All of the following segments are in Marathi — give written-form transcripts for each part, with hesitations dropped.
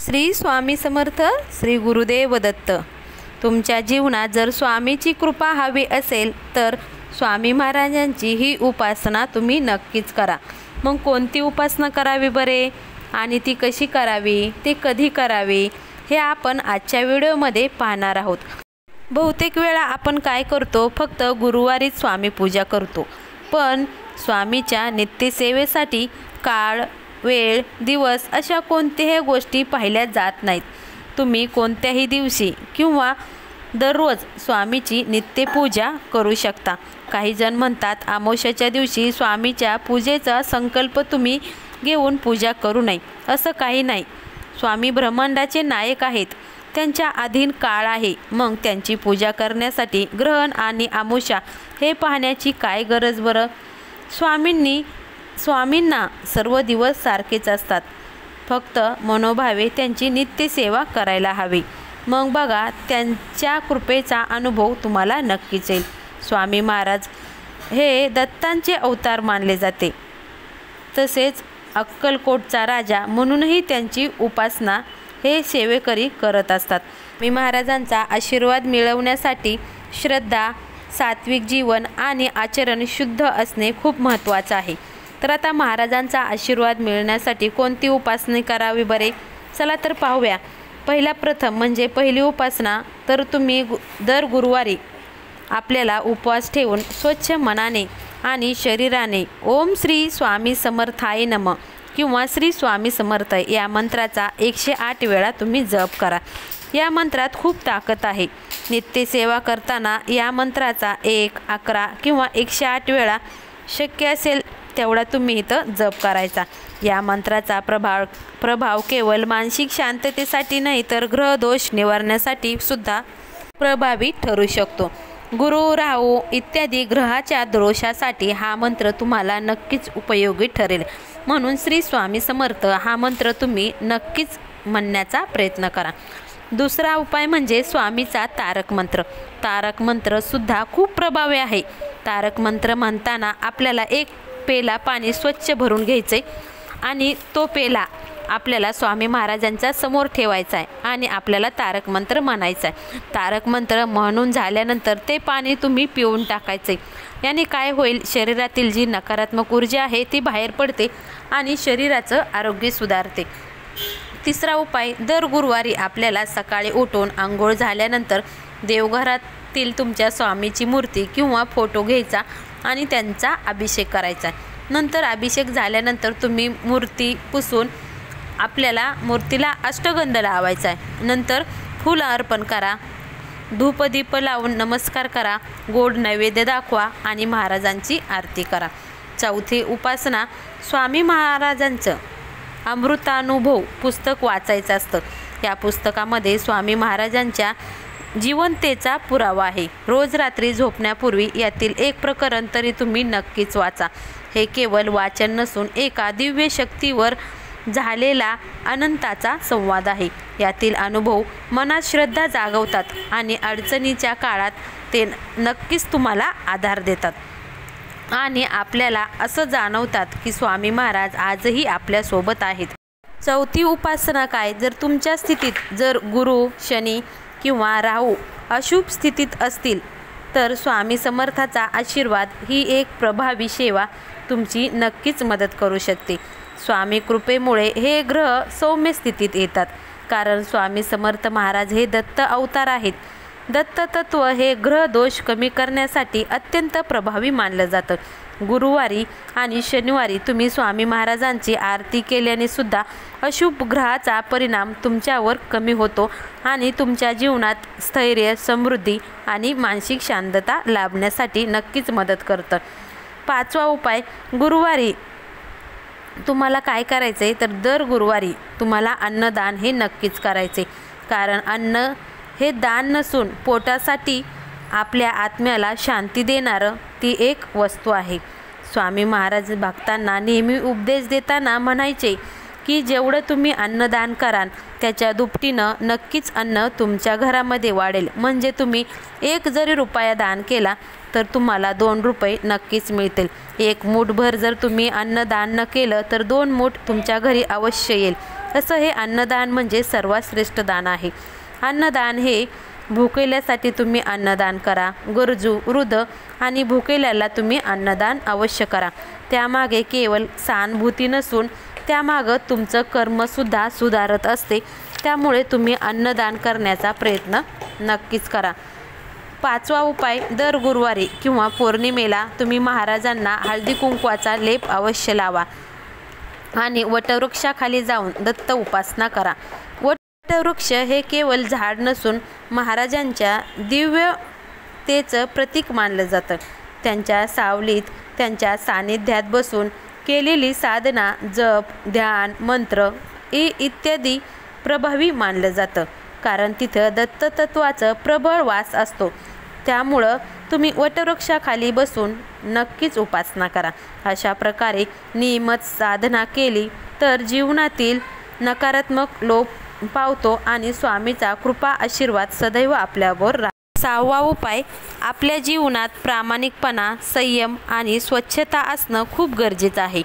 श्री स्वामी समर्थ. श्री गुरुदेव दत्त. तुमच्या जीवनात जर स्वामीची कृपा हवी असेल तर स्वामी महाराजांची ही उपासना तुम्ही नक्कीच करा. मग कोणती उपासना करावी बरे आणि ती कशी करावी, ते कधी करावी, हे आपण आजच्या व्हिडिओमध्ये पाहणार आहोत. बहुतेक वेळा आपण काय करतो, फक्त गुरुवारीच स्वामी पूजा करतो, पण स्वामीच्या नित्यसेवेसाठी काळ, वेळ, दिवस अशा कोणत्याही गोष्टी पाहिल्या जात नाहीत. तुम्ही कोणत्याही दिवशी किंवा दररोज स्वामीची नित्यपूजा करू शकता. काही जण म्हणतात अमावस्येच्या दिवशी स्वामीच्या पूजेचा संकल्प तुम्ही घेऊन पूजा करू नये. असं काही नाही. स्वामी ब्रह्मांडाचे नायक आहेत, त्यांच्या अधीन काळ आहे. मग त्यांची पूजा करण्यासाठी ग्रहण आणि अमावस्या हे पाहण्याची काय गरज बरं. स्वामींना सर्व दिवस सारखेच असतात, फक्त मनोभावे त्यांची नित्यसेवा करायला हवी. मग बघा, त्यांच्या कृपेचा अनुभव तुम्हाला नक्कीच येईल. स्वामी महाराज हे दत्तांचे अवतार मानले जाते. तसेच अक्कलकोटचा राजा म्हणूनही त्यांची उपासना हे सेवेकरी करत असतात. स्वामी महाराजांचा आशीर्वाद मिळवण्यासाठी श्रद्धा, सात्विक जीवन आणि आचरण शुद्ध असणे खूप महत्त्वाचं आहे. तर आता महाराजांचा आशीर्वाद मिळण्यासाठी कोणती उपासना करावी बरे, चला तर पाहूया. पहिली उपासना तर तुम्ही दर गुरुवारी आपल्याला उपवास ठेवून स्वच्छ मनाने आणि शरीराने ओम श्री स्वामी समर्थाय नमः किंवा श्री स्वामी समर्थ या मंत्राचा 108 वेळा तुम्ही जप करा. या मंत्रात खूप ताकद आहे. नित्यसेवा करताना या मंत्राचा 1, 11 किंवा 108 वेळा शक्य असेल तेवढा तुम्ही इथं जप करायचा. या मंत्राचा प्रभाव केवळ मानसिक शांततेसाठी नाही तर ग्रहदोष निवारण्यासाठी सुद्धा प्रभावी ठरू शकतो. गुरु, राहू इत्यादी ग्रहाच्या दोषासाठी हा मंत्र तुम्हाला नक्कीच उपयोगी ठरेल. म्हणून श्री स्वामी समर्थ हा मंत्र तुम्ही नक्कीच म्हणण्याचा प्रयत्न करा. दुसरा उपाय म्हणजे स्वामीचा तारक मंत्र. तारक मंत्र सुद्धा खूप प्रभावी आहे. तारक मंत्र म्हणताना आपल्याला एक पेला पाणी स्वच्छ भरून घ्यायचे आणि तो पेला आपल्याला स्वामी महाराजांच्या समोर ठेवायचा आहे आणि आपल्याला तारक मंत्र म्हणायचा आहे. तारक मंत्र म्हणून झाल्यानंतर ते पाणी तुम्ही पिऊन टाकायचे. याने काय होईल, शरीरातील जी नकारात्मक ऊर्जा आहे ती बाहेर पडते आणि शरीराचं आरोग्य सुधारते. तिसरा उपाय, दर गुरुवारी आपल्याला सकाळी उठून आंघोळ झाल्यानंतर देवघरातील तुमच्या स्वामीची मूर्ती किंवा फोटो घ्यायचा आणि त्यांचा अभिषेक करायचा. नंतर अभिषेक झाल्यानंतर तुम्ही मूर्ती पुसून आपल्याला मूर्तीला अष्टगंध लावायचा आहे. नंतर फूल अर्पण करा, धूपदीप लावून नमस्कार करा, गोड नैवेद्य दाखवा आणि महाराजांची आरती करा. चौथी उपासना, स्वामी महाराजांचं अमृतानुभव पुस्तक वाचायचं असतं. या पुस्तकामध्ये स्वामी महाराजांच्या जिवंततेचा पुरावा आहे. रोज रात्री झोपण्यापूर्वी यातील एक प्रकरण तरी तुम्ही नक्कीच वाचा. हे केवळ वाचन नसून एका दिव्य शक्तीवर झालेला अनंताचा संवाद आहे. यातील अनुभव मनात श्रद्धा जागवतात आणि अडचणीच्या काळात ते नक्कीच तुम्हाला आधार देतात आणि आपल्याला असं जाणवतात की स्वामी महाराज आजही आपल्यासोबत आहेत. चौथी उपासना काय, जर तुमच्या स्थितीत जर गुरु, शनी किंवा राहू अशुभ स्थितीत असतील तर स्वामी समर्थाचा आशीर्वाद ही एक प्रभावी सेवा तुमची नक्कीच मदत करू शकते. स्वामी कृपेमुळे हे ग्रह सौम्य स्थितीत येतात, कारण स्वामी समर्थ महाराज हे दत्त अवतार आहेत. दत्त तत्व हे ग्रह दोष कमी करण्यासाठी अत्यंत प्रभावी मानलं जातं. गुरुवारी आणि शनिवारी तुम्ही स्वामी महाराजांची आरती केल्याने सुद्धा अशुभ ग्रहाचा परिणाम तुमच्यावर कमी होतो आणि तुमच्या जीवनात स्थैर्य, समृद्धी आणि मानसिक शांतता लाभण्यासाठी नक्कीच मदत करतं. पाचवा उपाय, गुरुवारी तुम्हाला काय करायचं आहे तर दर गुरुवारी तुम्हाला अन्नदान हे नक्कीच करायचे. कारण अन्न हे दान नसून पोटासाठी आपल्या आत्म्याला शांती देणारं ती एक वस्तू आहे. स्वामी महाराज भक्तांना नेहमी उपदेश देताना म्हणायचे की जेवढं तुम्ही अन्नदान कराल त्याच्या दुपटीनं नक्कीच अन्न तुमच्या घरामध्ये वाढेल. म्हणजे तुम्ही 1 जरी रुपया दान केला तर तुम्हाला 2 रुपये नक्कीच मिळतील. 1 मूठभर जर तुम्ही अन्नदान न केलं तर 2 मूठ तुमच्या घरी अवश्य येईल. असं हे अन्नदान म्हणजे सर्वात श्रेष्ठ दान आहे. अन्नदान हे भुकेल्यासाठी तुम्ही अन्नदान करा. गरजू, वृद्ध आणि भुकेल्याला तुम्ही अन्नदान अवश्य करा. त्यामागे केवळ सहानुभूती नसून त्यामागं तुमचं कर्मसुद्धा सुधारत असते. त्यामुळे तुम्ही अन्नदान करण्याचा प्रयत्न नक्कीच करा. 5वा उपाय, दर गुरुवारी किंवा पौर्णिमेला तुम्ही महाराजांना हळदी कुंकवाचा लेप अवश्य लावा आणि वटवृक्षाखाली जाऊन दत्त उपासना करा. वटवृक्ष हे केवळ झाड नसून महाराजांच्या दिव्यतेचं प्रतीक मानलं जातं. त्यांच्या सावलीत, त्यांच्या सानिध्यात बसून केलेली साधना, जप, ध्यान, मंत्र इत्यादी प्रभावी मानलं जातं, कारण तिथं दत्ततत्वाचं प्रबळ वास असतो. त्यामुळं तुम्ही वटवृक्षाखाली बसून नक्कीच उपासना करा. अशा प्रकारे नियमित साधना केली तर जीवनातील नकारात्मक लोप पावतो आणि स्वामीचा कृपा आशीर्वाद सदैव आपल्यावर राहतो. 6वा उपाय, आपल्या जीवनात प्रामाणिकपणा, संयम आणि स्वच्छता असणं खूप गरजेचं आहे.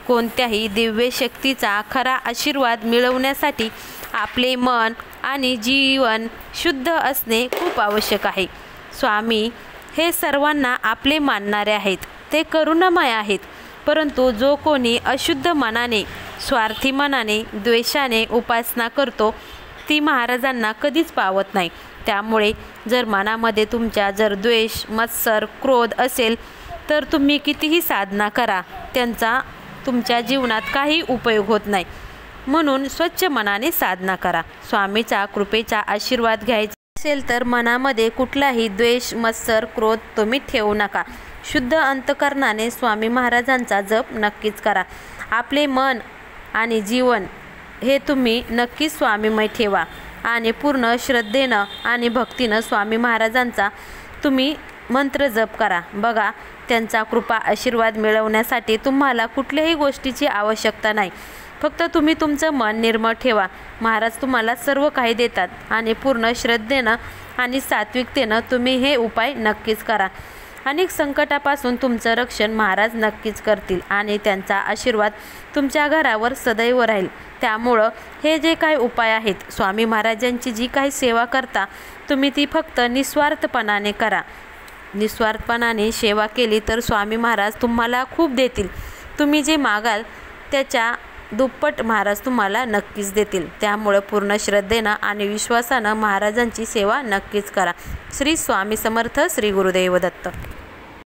कोणत्याही दिव्य शक्तीचा खरा आशीर्वाद मिळवण्यासाठी आपले मन आणि जीवन शुद्ध असणे खूप आवश्यक आहे. स्वामी हे सर्वांना आपले मानणारे आहेत. ते करुणामय आहेत. परंतु जो कोणी अशुद्ध मनाने, स्वार्थी मनाने, द्वेषाने उपासना करतो ती महाराजांना कधीच पावत नाही. त्यामुळे जर मनामध्ये तुमच्या द्वेष, मत्सर, क्रोध असेल तर तुम्ही कितीही साधना करा, त्यांचा तुमच्या जीवनात काही उपयोग होत नाही. म्हणून स्वच्छ मनाने साधना करा. स्वामीचा कृपेचा आशीर्वाद घ्यायचा असेल तर मनामध्ये कुठलाही द्वेष, मत्सर, क्रोध तुम्ही ठेवू नका. शुद्ध अंतकरणाने स्वामी महाराजांचा जप नक्कीच करा. आपले मन आणि जीवन हे तुम्ही नक्कीच स्वामीमय ठेवा आणि पूर्ण श्रद्धेनं आणि भक्तीनं स्वामी महाराजांचा तुम्ही मंत्र जप करा. बघा, त्यांचा कृपा आशीर्वाद मिळवण्यासाठी तुम्हाला कुठल्याही गोष्टीची आवश्यकता नाही. फक्त तुम्ही तुमचं मन निर्मळ ठेवा. महाराज तुम्हाला सर्व काही देतात आणि पूर्ण श्रद्धेनं आणि सात्विकतेनं तुम्ही हे उपाय नक्कीच करा. अनेक संकटापासून तुमचं रक्षण महाराज नक्कीच करतील आणि त्यांचा आशीर्वाद तुमच्या घरावर सदैव राहील. त्यामुळं हे जे काही उपाय आहेत, स्वामी महाराजांची जी काही सेवा करता तुम्ही ती फक्त निस्वार्थपणाने करा. निस्वार्थपणाने सेवा केली तर स्वामी महाराज तुम्हाला खूप देतील. तुम्ही जे मागाल त्याच्या दुप्पट महाराज तुम्हाला नक्कीच देतील. त्यामुळे पूर्ण श्रद्धेनं आणि विश्वासानं महाराजांची सेवा नक्कीच करा. श्री स्वामी समर्थ. श्री गुरुदेव दत्त.